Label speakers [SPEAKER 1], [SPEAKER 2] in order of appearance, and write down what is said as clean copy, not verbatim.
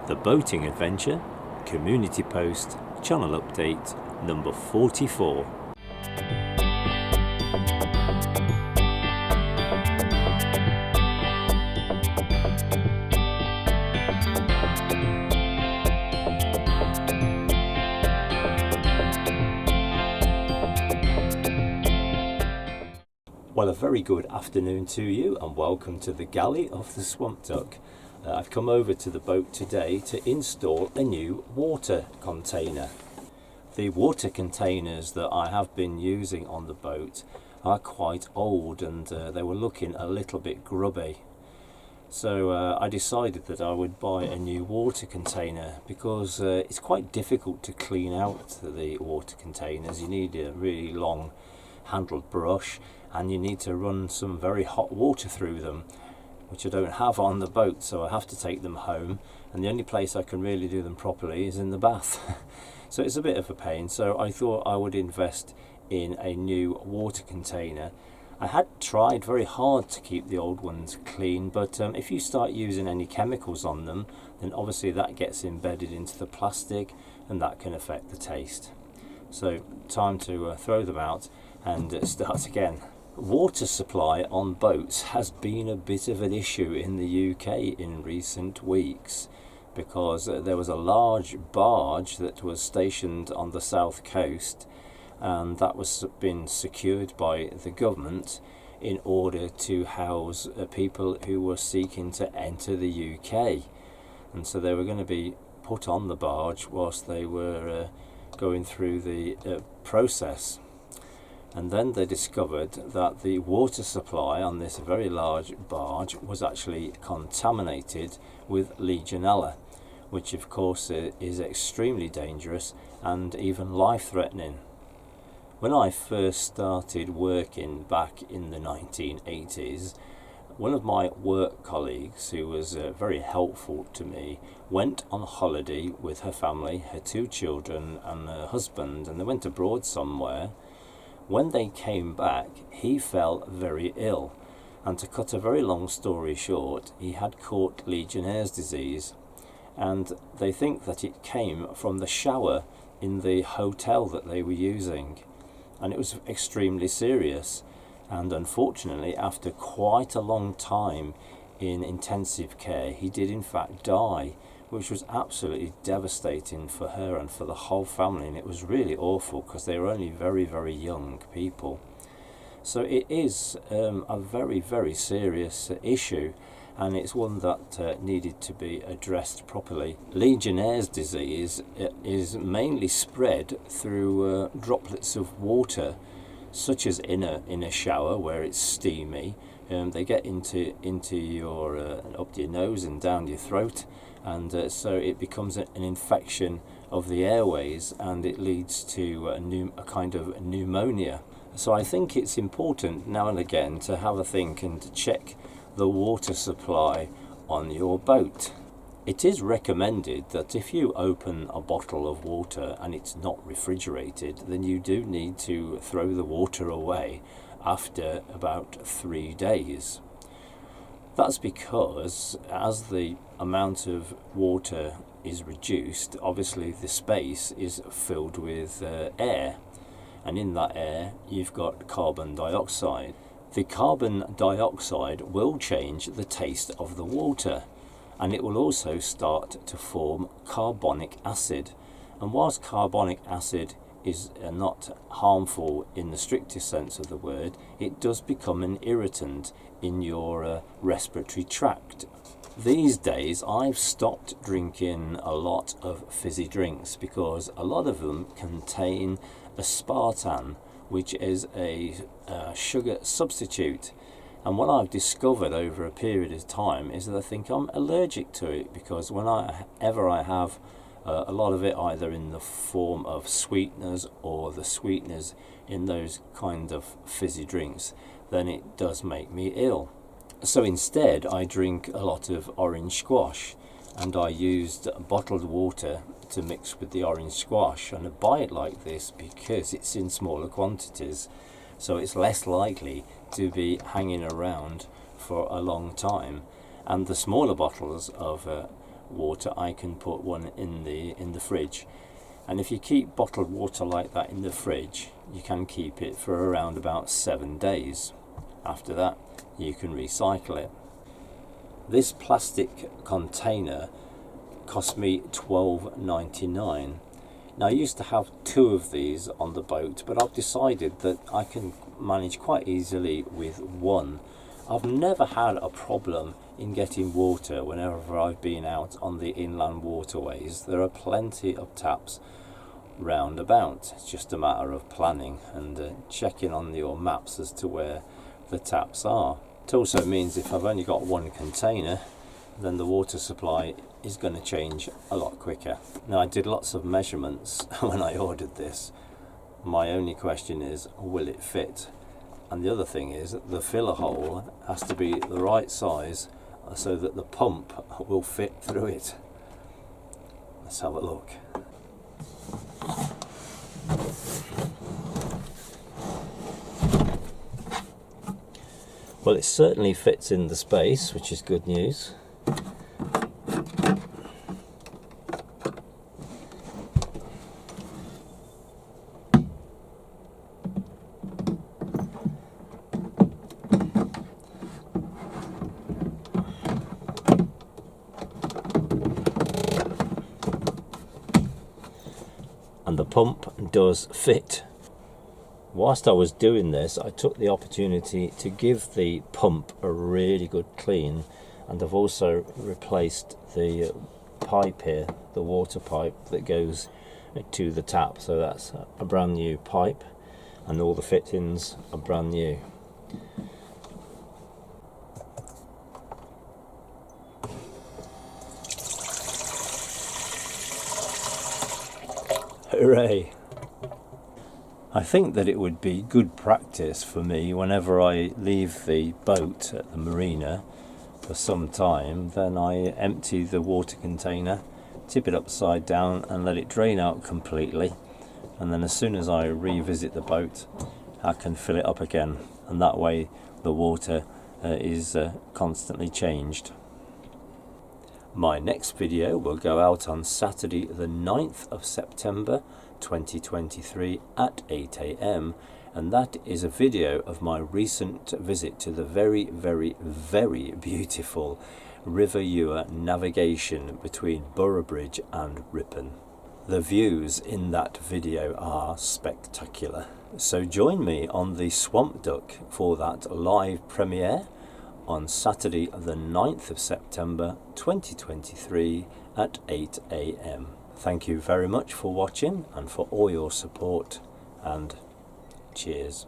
[SPEAKER 1] The Boating Adventure, Community Post, Channel Update, number 44. Well, a very good afternoon to you and welcome to the galley of the Swamp Duck. I've come over to the boat today to install a new water container. The water containers that I have been using on the boat are quite old and they were looking a little bit grubby. So I decided that I would buy a new water container because it's quite difficult to clean out the water containers. You need a really long handled brush and you need to run some very hot water through them, which I don't have on the boat, so I have to take them home, and the only place I can really do them properly is in the bath. So it's a bit of a pain, so I thought I would invest in a new water container. I had tried very hard to keep the old ones clean, but if you start using any chemicals on them, then obviously that gets embedded into the plastic and that can affect the taste. So time to throw them out and start again. Water supply on boats has been a bit of an issue in the UK in recent weeks because there was a large barge that was stationed on the south coast, and that was been secured by the government in order to house people who were seeking to enter the UK, and so they were going to be put on the barge whilst they were going through the process. And then they discovered that the water supply on this very large barge was actually contaminated with Legionella, which of course is extremely dangerous and even life-threatening. When I first started working back in the 1980s, one of my work colleagues, who was very helpful to me, went on holiday with her family, her 2 children and her husband, and they went abroad somewhere. When they came back, he fell very ill, and to cut a very long story short, he had caught Legionnaire's disease, and they think that it came from the shower in the hotel that they were using, and it was extremely serious. And unfortunately, after quite a long time in intensive care, he did in fact die, which was absolutely devastating for her and for the whole family, and it was really awful because they were only very, very young people. So it is a very, very serious issue, and it's one that needed to be addressed properly. Legionnaire's disease is mainly spread through droplets of water, such as in a shower where it's steamy. They get into your up to your nose and down your throat, and so it becomes an infection of the airways, and it leads to a kind of pneumonia. So I think it's important now and again to have a think and to check the water supply on your boat. It is recommended that if you open a bottle of water and it's not refrigerated, then you do need to throw the water away after about 3 days. That's because as the amount of water is reduced, obviously the space is filled with air, and in that air you've got carbon dioxide. The carbon dioxide will change the taste of the water, and it will also start to form carbonic acid. And whilst carbonic acid is not harmful in the strictest sense of the word, it does become an irritant in your respiratory tract. These days I've stopped drinking a lot of fizzy drinks because a lot of them contain aspartame, which is a sugar substitute. And what I've discovered over a period of time is that I think I'm allergic to it, because whenever I have a lot of it either in the form of sweeteners or the sweeteners in those kind of fizzy drinks, then it does make me ill. So instead I drink a lot of orange squash, and I used bottled water to mix with the orange squash, and I buy it like this because it's in smaller quantities, so it's less likely to be hanging around for a long time. And the smaller bottles of water, I can put one in the fridge. And if you keep bottled water like that in the fridge, you can keep it for around about 7 days. After that, you can recycle it. This plastic container cost me $12.99. Now, I used to have 2 of these on the boat, but I've decided that I can manage quite easily with 1. I've never had a problem in getting water whenever I've been out on the inland waterways. There are plenty of taps round about. It's just a matter of planning and checking on your maps as to where the taps are. It also means if I've only got 1 container, then the water supply is going to change a lot quicker. Now, I did lots of measurements when I ordered this. My only question is, will it fit? And the other thing is, the filler hole has to be the right size so that the pump will fit through it. Let's have a look. Well, it certainly fits in the space, which is good news. And the pump does fit. Whilst I was doing this, I took the opportunity to give the pump a really good clean, and I've also replaced the pipe here, the water pipe that goes to the tap. So that's a brand new pipe, and all the fittings are brand new. Hooray! I think that it would be good practice for me whenever I leave the boat at the marina for some time, then I empty the water container, tip it upside down and let it drain out completely, and then as soon as I revisit the boat I can fill it up again, and that way the water is constantly changed. My next video will go out on Saturday the 9th of September 2023 at 8 AM, and that is a video of my recent visit to the very, very, very beautiful River Eure navigation between Boroughbridge and Ripon. The views in that video are spectacular, so join me on the Swamp Duck for that live premiere on Saturday the 9th of September 2023 at 8 AM. Thank you very much for watching and for all your support, and cheers.